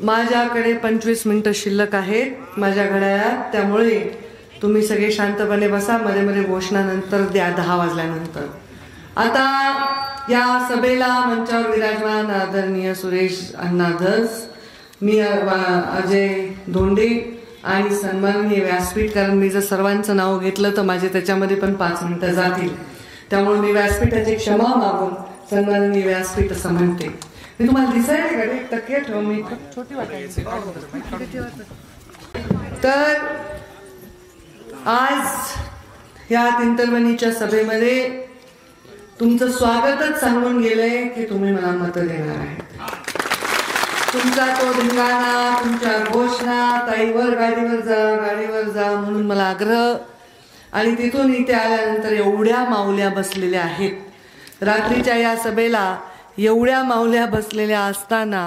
माझ्याकडे 25 मिनिटं शिल्लक आहेत माझ्या घड्याळात, त्यामुळे तुम्ही सगळे शांतपणे बसा. मध्ये मध्ये घोषणानंतर द्या 10 वाजल्यानंतर. आता या सभेला मंचावर विराजमान आदरणीय सुरेश अण्णा धस, मी अजय धोंडे आणि सन्माननीय व्यासपीठ, कारण मी जर सर्वांचं नाव घेतलं तर माझे त्याच्यामध्ये पण 5 मिनिटं जातील, त्यामुळे मी व्यासपीठाची क्षमा मागून सन्माननीय व्यासपीठ असं म्हणते. मी तुम्हाला दिसायला का रे? टक्के ठेव, मी छोटी वाटायची. तर आज या तिंतरवणीच्या सभेमध्ये तुमचं स्वागतच सांगून गेलंय की तुम्ही मला मतं देणार आहे. तुमचा तो धिंगाणा, तुमच्या घोषणा, ताईवर गाडीवर जा म्हणून मला आग्रह, आणि तिथून इथे आल्यानंतर एवढ्या माऊल्या बसलेल्या आहेत. रात्रीच्या या सभेला एवढ्या माऊल्या बसलेल्या असताना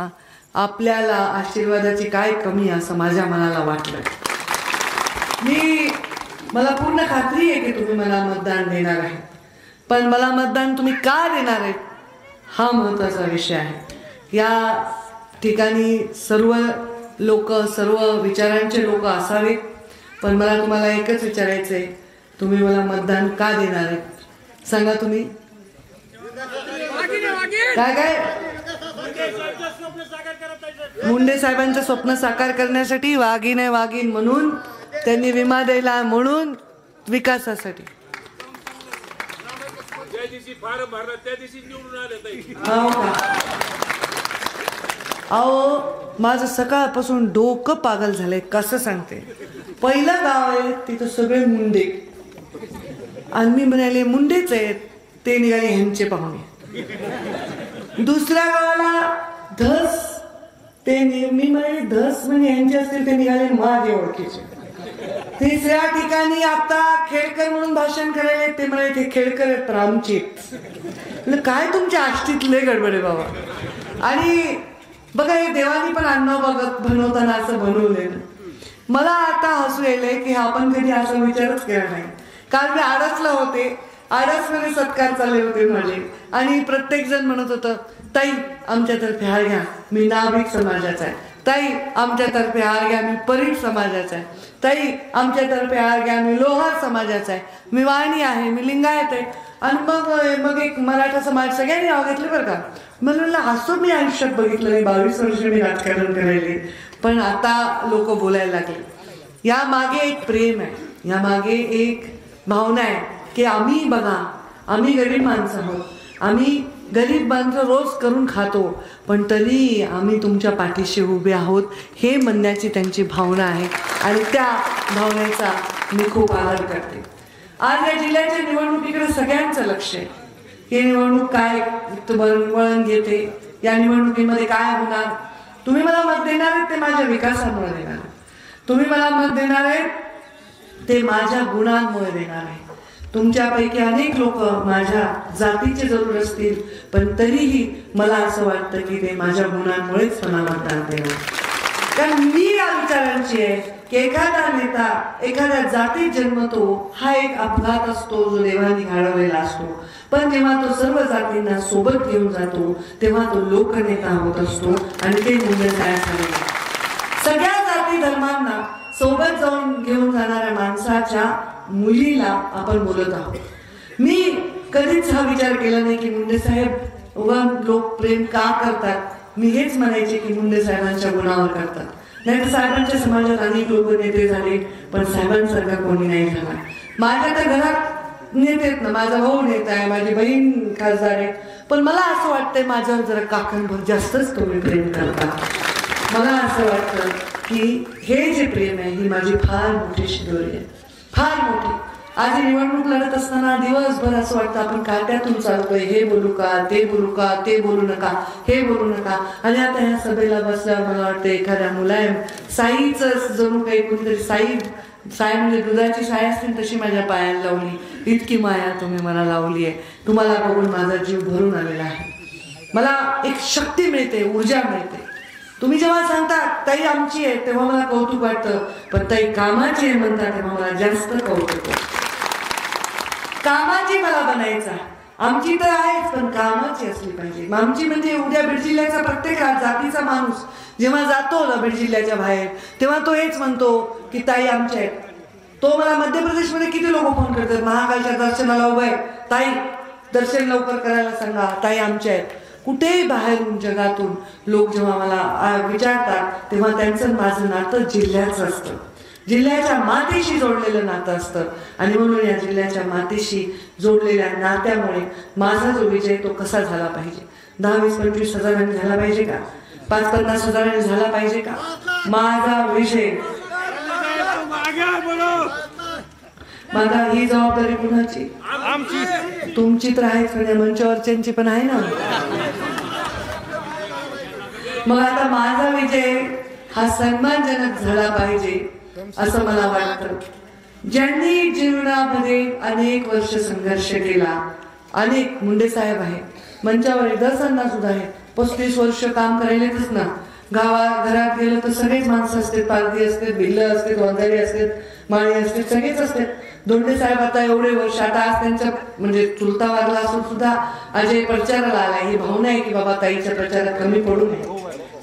आपल्याला आशीर्वादाची काय कमी असं माझ्या मनाला वाटलं. मला पूर्ण खात्री आहे की तुम्ही मला मतदान देणार आहे, पण मला मतदान तुम्ही का देणार आहे हा महत्त्वाचा विषय आहे. या ठिकाणी सर्व लोक, सर्व विचारांचे लोक असावेत, पण मला तुम्हाला एकच विचारायचं आहे, तुम्ही मला मतदान का देणार आहे सांगा. तुम्ही काय मुंडे साहेबांचं स्वप्न साकार करण्यासाठी, वाघीण आहे वाघीण म्हणून, त्यांनी विमा द्यायला म्हणून, विकासासाठी. अहो माझं सकाळपासून डोकं पागल झालंय. कसं सांगते, पहिलं गाव आहे तिथं सगळे मुंडे, आणि मी म्हणाले मुंडेच आहेत, ते निघाले ह्यांचे पाहुणे. दुसऱ्या गावाला धस, ते मी म्हणाले धस म्हणजे ह्यांचे असतील, ते निघाले माझे ओळखीचे. तिसऱ्या ठिकाणी आता खेडकर म्हणून भाषण करायला, ते म्हणाले ते खेडकर आहेत तर आमचे. काय तुमच्या आष्टीतले गडबडे बाबा. आणि बघा हे देवानी पण अन्न बघत बनवताना असं बनवलंय. मला आता हसू यायलंय की आपण कधी असा विचारच केला नाही. काल मी आडसला होते, आडसमध्ये सत्कार चालले होते माझे, आणि प्रत्येक जण म्हणत होतं ताई आमच्यातर्फे हार घ्या, मी नाभिक समाजाचा आहे. ताई आमच्यातर्फे हार घ्या, मी परीट समाजाचा आहे. ताई आमच्यातर्फे हार घ्या, मी लोहार समाजाचा आहे. मी वाणी आहे, मी लिंगायत आहे. आणि मग एक मराठा समाज, सगळ्यांनी नाव घेतले बरं का. म्हणून असं मी आयुष्यात बघितलं नाही. 22 वर्ष मी राजकारण करायले, पण आता लोक बोलायला लागले. या मागे एक प्रेम आहे, या मागे एक भावना आहे की आम्ही बघा, आम्ही गरीब माणसं आहोत, आम्ही गरीब माणसं रोज करून खातो, पण तरी आम्ही तुमच्या पाठीशी उभे आहोत, हे म्हणण्याची त्यांची भावना आहे, आणि त्या भावनेचा मी खूप आदर करते. आज या जिल्ह्याच्या निवडणुकीकडे सगळ्यांचं लक्ष आहे. ही निवडणूक काय वळण घेते, या निवडणुकीमध्ये काय होणार. तुम्ही मला मत देणार आहेत ते माझ्या विकासामुळे देणार, तुम्ही मला मत देणार आहेत ते माझ्या गुणांमुळे देणार आहे. तुमच्यापैकी अनेक लोक माझ्या जातीचे जरूर असतील, पण तरीही मला असं वाटतं की ते माझ्या गुणांमुळेच मला मतदान देणार. कारण मी या विचारांची आहे की एखादा नेता एखाद्या जातीत जन्मतो हा एक अपघात असतो जो देवाने घडवलेला असतो, पण जेव्हा तो सर्व जातींना सोबत घेऊन जातो तेव्हा तो लोकनेता होत असतो, आणि ते मूल्य सगळ्या जाती धर्मांना सोबत जाऊन घेऊन जाणाऱ्या माणसाच्या मुलीला आपण बोलत आहोत. मी कधीच हा विचार केला नाही की मुंडे साहेब लोक प्रेम का करतात. मी हेच म्हणायचे की मुंडे साहेबांच्या गुणावर करतात. नाही तर साहेबांच्या समाजात अनेक लोक नेते झाले, पण साहेबांसारखा कोणी नाही झाला. माझ्या तर घरात नेतेत ना, माझा भाऊ नेता आहे, माझी बहीण खासदार आहे, पण मला असं वाटतंय माझ्यावर जरा काकांवर जास्तच तुम्ही प्रेम करता. मला असं वाटतं की हे जे प्रेम आहे ही माझी फार मोठी शिदोरी आहे, फार मोठी. आज निवडणूक लढत असताना दिवसभर असं वाटतं आपण काट्यातून चालतोय, हे बोलू का, ते बोलू का, ते बोलू नका, हे बोलू नका. आणि आता ह्या सभेला बसल्यावर मला वाटतं एखाद्या मुलायम साईच जणू काही कोणीतरी साई म्हणजे दुधाची साय असतील तशी माझ्या पायाला लावली. इतकी माया तुम्ही मला लावली आहे. तुम्हाला बघून माझा जीव भरून आलेला आहे. मला एक शक्ती मिळते, ऊर्जा मिळते. तुम्ही जेव्हा सांगता ताई आमची आहे तेव्हा मला कौतुक वाटतं, पण ताई कामाची आहे म्हणता तेव्हा मला जास्त कौतुक. कामाची मला बनायचा, आमची तर आहेच, पण कामाची असली पाहिजे. आमची म्हणजे उद्या बीड जिल्ह्याचा प्रत्येक जातीचा माणूस जेव्हा जातो ना बीड जिल्ह्याच्या बाहेर, तेव्हा तो हेच म्हणतो की ताई आमच्या आहेत. तो मला मध्य प्रदेशमध्ये किती लोक फोन करतात, महाकालच्या दर्शनाला उभं आहे, ताई दर्शन लवकर करायला सांगा, ताई आमच्या आहेत. कुठेही बाहेरून जगातून लोक जेव्हा मला विचारतात तेव्हा त्यांचं माझं नातं जिल्ह्याचं असतं, जिल्ह्याच्या मातेशी जोडलेलं नातं असतं. आणि म्हणून या जिल्ह्याच्या मातेशी जोडलेल्या नात्यामुळे माझा जो विजय तो कसा झाला पाहिजे. 10-20-25 हजारांनी झाला पाहिजे का, 50-50 हजारांनी झाला पाहिजे का. माझा विजय, माझा ही जबाबदारी कुणाची, तुमची तर आहेच, म्हणजे मंचावरच्यांची पण आहे ना. मग आता माझा विजय हा सन्मानजनक झाला पाहिजे असं मला वाटतं. ज्यांनी जीवनामध्ये अनेक वर्ष संघर्ष केला, अनेक मुंडे साहेब आहेत, मंचावर दर्शनना सुद्धा आहेत, 35 वर्ष काम करायलेच ना. घरात गेलं तर सगळेच माणसं असतात, पारधी असतात, भिल्ल असतात, वंजारी असतात, माळी असतात, सगळेच असतात. दोंडे साहेब आता एवढे वर्ष, आता आज त्यांचा म्हणजे चुलता वारला असून सुद्धा अजय प्रचाराला आला. ही भावना आहे की बाबा ताईच्या प्रचारात कमी पडू नये.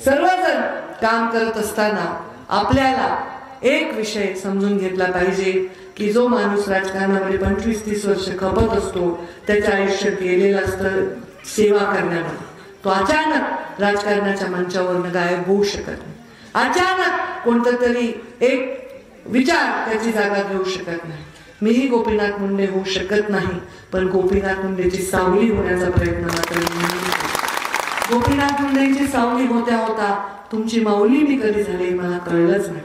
सर्वजण काम करत असताना आपल्याला एक विषय समजून घेतला पाहिजे की जो माणूस राजकारणामध्ये 25-30 वर्ष खपत असतो, त्याचं आयुष्य गेलेलं असतं सेवा करण्यामध्ये, तो अचानक राजकारणाच्या मंचावरनं गायब होऊ शकत नाही. अचानक कोणतं तरी एक विचार त्याची जागा घेऊ शकत नाही. मीही गोपीनाथ मुंडे होऊ शकत नाही, पण गोपीनाथ मुंडेची सावली होण्याचा प्रयत्न मात्र मी. गोपीनाथ मुंडेची सावली होत्या होता तुमची माऊली मी कधी झाली मला कळलंच नाही.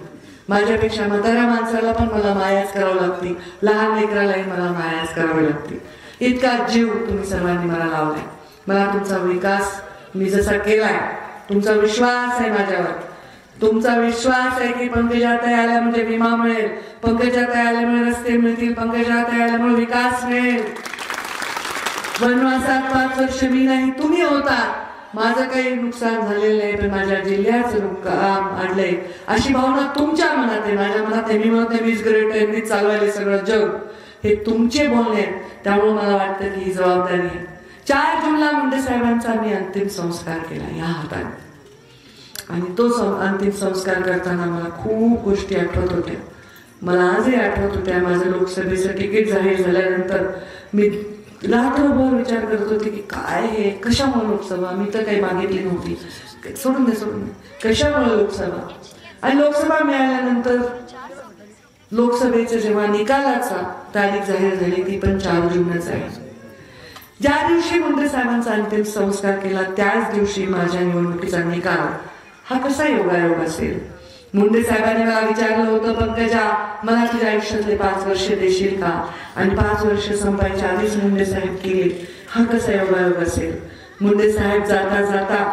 माझ्यापेक्षा म्हाताऱ्या माणसाला पण मला मायाच करावं लागते, लहान लेकरालाही मला मायाच करावी लागते. इतका जीव तुम्ही सर्वांनी मला लावलाय. मला तुमचा विकास मी जसा केलाय, तुमचा विश्वास आहे माझ्यावर, तुमचा विश्वास आहे की पंकजाताई आल्या म्हणजे विमा मिळेल, पंकजाताई आल्यामुळे रस्ते मिळतील, पंकजाताई आल्यामुळे विकास मिळेल. वनवासात 5 वर्ष मी नाही तुम्ही होता, माझं काही नुकसान झालेलं नाही, पण माझ्या जिल्ह्याचं नुकसान आणलंय अशी भावना तुमच्या मनात आहे, माझ्या मनात आहे. मी म्हणत नाही मीच ग्रेट आहे, मीच चालवायले सगळं जग, हे तुमचे बोलणे आहेत. त्यामुळे मला वाटतं की ही जबाबदारी आहे. 4 जूनला मुंडे साहेबांचा मी अंतिम संस्कार केला या हाताने, आणि तो अंतिम संस्कार करताना मला खूप गोष्टी आठवत होत्या. मला आजही आठवत होत्या. माझं लोकसभेचं तिकीट जाहीर झाल्यानंतर मी रात्रभर विचार करत होते की काय हे, कशामुळे लोकसभा, मी तर काही मागितली नव्हती, सोडून दे कशामुळे लोकसभा. आणि लोकसभा मिळाल्यानंतर लोकसभेचं जेव्हा निकालाचा तारीख जाहीर झाली ती पण 4 जूनच आहे. ज्या दिवशी मुंडे साहेबांचा अंतिम संस्कार केला त्याच दिवशी माझ्या निवडणुकीचा निकाल हा कसा योगायोग असेल. मुंडे साहेबांनी मला विचारलं होतं, पंकजा मला तुझ्या आयुष्यातले 5 वर्ष देशील का, आणि 5 वर्ष संपायच्या आधीच मुंडे साहेब केले, हा कसा योगायोग असेल. मुंडे साहेब जाता जाता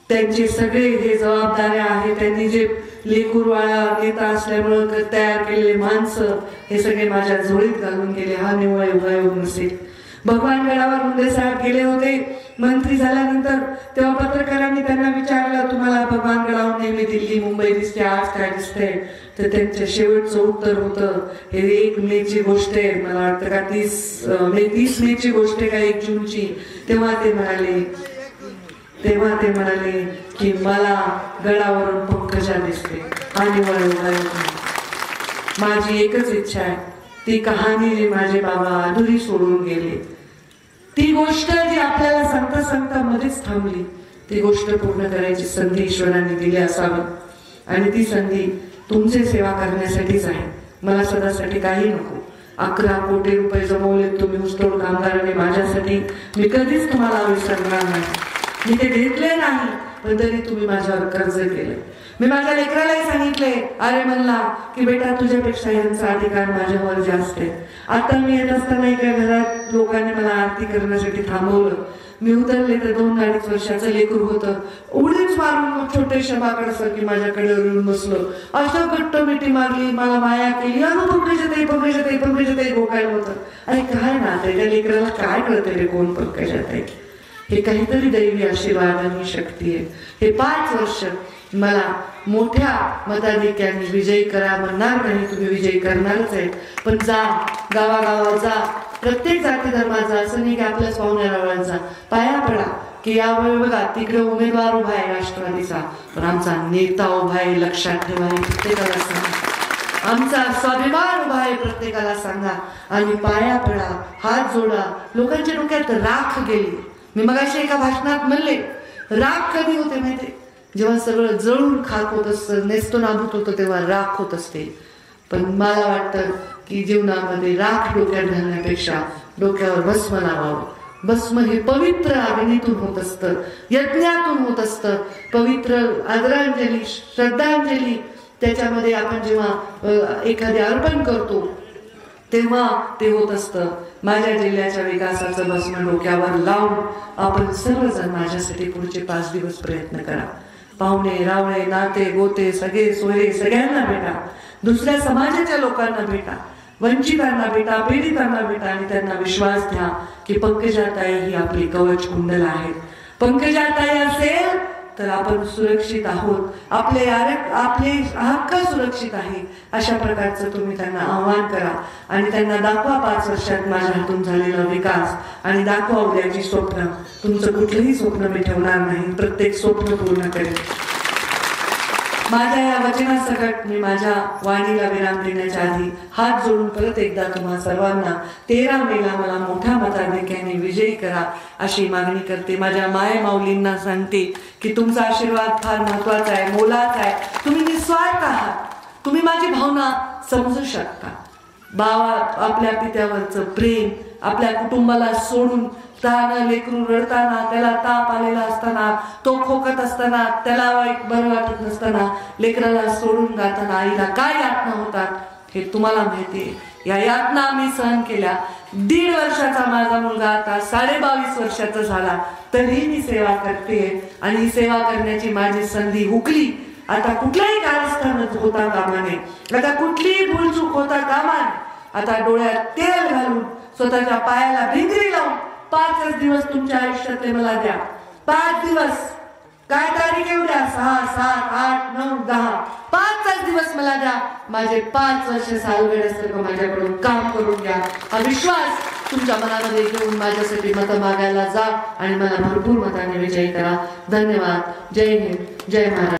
त्यांचे सगळे हे जबाबदाऱ्या आहेत, त्यांनी जे लेकुरवाळा नेता असल्यामुळे तयार केलेले माणसं हे सगळे माझ्या झोळीत घालून गेले, हा निव्वळ योगायोग नसेल. भगवानगडावर मुंडे साहेब गेले होते मंत्री झाल्यानंतर, तेव्हा पत्रकारांनी त्यांना विचारलं तुम्हाला भगवानगडावर नेहमी दिल्ली मुंबई दिसते, आज काय दिसते, तर त्यांचं शेवटचं उत्तर होतं हे 1 मेची गोष्ट आहे, मला वाटतं का 30 मेची गोष्ट आहे का 1 जूनची. तेव्हा ते म्हणाले की मला गडावरून पंकजा दिसते, हा निव्वळ योगायोग. माझी एकच इच्छा आहे, ती कहाणी जी माझे बाबा अधुरी सोडून गेले, ती गोष्ट जी आपल्याला सांगता सांगता मध्येच थांबली, ती गोष्ट पूर्ण करायची संधी ईश्वराने दिली असावी. आणि ती संधी तुमची सेवा करण्यासाठीच आहे. मला सदासाठी काही नको. 11 कोटी रुपये जमवले तुम्ही ऊसतोड कामगारांनी माझ्यासाठी, मी कधीच तुम्हाला विसरणार नाही. मी ते घेतले नाही, पण तरी तुम्ही माझ्यावर कर्ज केलं. मी माझ्या लेकरालाही सांगितले, अरे म्हणला की बेटा तुझ्यापेक्षा यांचा अधिकार माझ्यावर जास्त आहे. आता मी येत असताना एका घरात लोकांनी मला आरती करण्यासाठी थांबवलं. मी उतरले तर 2-2.5 वर्षाचं लेकरू होतं. उडीच मारून मग छोटे शबाकडसारखी माझ्याकडे येऊन बसलं. असं घट्ट मिठी मारली, मला माया केली, अगं पंकजाताई गोकायला होतं. अरे काय ना त्या लेकराला काय कळतं रे कोण पंकजाताई. हे काहीतरी दैवी आशीर्वाद आणि शक्ती आहे. हे 5 वर्ष मला मोठ्या मताधिक्याने विजयी करा म्हणणार नाही, तुम्ही विजयी करणारच आहे. पण जा गावागावात जा, प्रत्येक जाती धर्माचा, असं नाही की आपल्याच पाहुण्यारावळांचा पाया पडा की यावेळी बघा तिकडे उमेदवार उभा आहे राष्ट्रवादीचा, पण आमचा नेता उभा आहे, लक्षात ठेवा. प्रत्येकाला सांगा, आमचा स्वाभिमान उभा आहे, प्रत्येकाला सांगा. आणि पाया पडा, हात जोडा. लोकांच्या डोक्यात राख गेली. मी मगाशी एका भाषणात म्हणले, राख कधी होते माहिती? जेव्हा सगळं जळून खाक होत असतं, नेस्तनाबूत होतं, तेव्हा राख होत असते. पण मला वाटतं की जीवनामध्ये राख डोक्यात घालण्यापेक्षा डोक्यावर भस्म लावावं. भस्म हे पवित्र अग्नीतून होत असतं, यज्ञातून होत असतं. पवित्र आदरांजली, श्रद्धांजली त्याच्यामध्ये आपण जेव्हा एखादे अर्पण करतो तेव्हा ते होत असतं. माझ्या जिल्ह्याच्या विकासाचं भस्म डोक्यावर लावून आपण सर्वजण माझ्यासाठी पुढचे 5 दिवस प्रयत्न करा. पाहुणे रावळे, नाते गोते, सगळे सोयरे सगळ्यांना भेटा. दुसऱ्या समाजाच्या लोकांना भेटा, वंचितांना भेटा, पीडितांना भेटा. आणि त्यांना विश्वास द्या की पंकजाताई ही आपली कवच कुंडल आहेत. पंकजाताई असेल तर आपण सुरक्षित आहोत, आपले हक्क सुरक्षित आहे. अशा प्रकारचं तुम्ही त्यांना आव्हान करा आणि त्यांना दाखवा 5 वर्षात माझ्या हातून झालेला विकास. आणि दाखवा उद्याची स्वप्न. तुमचं कुठलंही स्वप्न मी ठेवणार नाही, प्रत्येक स्वप्न पूर्ण करेल. माझ्या या वचनासकट मी माझ्या वाणीला विराम देण्याच्या आधी हात जोडून परत एकदा तुम्हा सर्वांना 13 मेला मला मोठ्या मताधिक्याने विजयी करा अशी मागणी करते. माझ्या माय माऊलींना सांगते की तुमचा आशीर्वाद फार महत्वाचा आहे, मोलाचा आहे. तुम्ही निस्वार्थ आहात, तुम्ही माझी भावना समजू शकता. बाबा आपल्या पित्यावरचं प्रेम, आपल्या कुटुंबाला सोडून ताना, लेकरू रडताना, त्याला ताप आलेला असताना, तो खोकत असताना, त्याला बरं वाटत नसताना, लेकराला सोडून जाताना आईला काय यातना होतात हे तुम्हाला माहिती आहे. या यातना मी सहन केल्या. 1.5 वर्षाचा माझा मुलगा आता 22.5 वर्षाचा झाला, तरी मी सेवा करते. आणि ही सेवा करण्याची माझी संधी हुकली. आता कुठलाही कारस्थान होता कामा नये, आता कुठलीही भूलचूक होता कामा नये. आता डोळ्यात तेल घालून, स्वतःच्या पायाला भिंगरी लावून 5 दिवस तुमच्या आयुष्यातले मला द्या. 5 दिवस, काय तारीख येऊ द्या, 6, 7, 8, 9, 10, 5 दिवस मला द्या. माझे 5 वर्ष सालवेड्यासारखं माझ्याकडून काम करून घ्या. हा विश्वास तुमच्या मनामध्ये घेऊन माझ्यासाठी मतं मागायला जा आणि मला भरपूर मताने विजयी करा. धन्यवाद. जय हिंद, जय महाराज.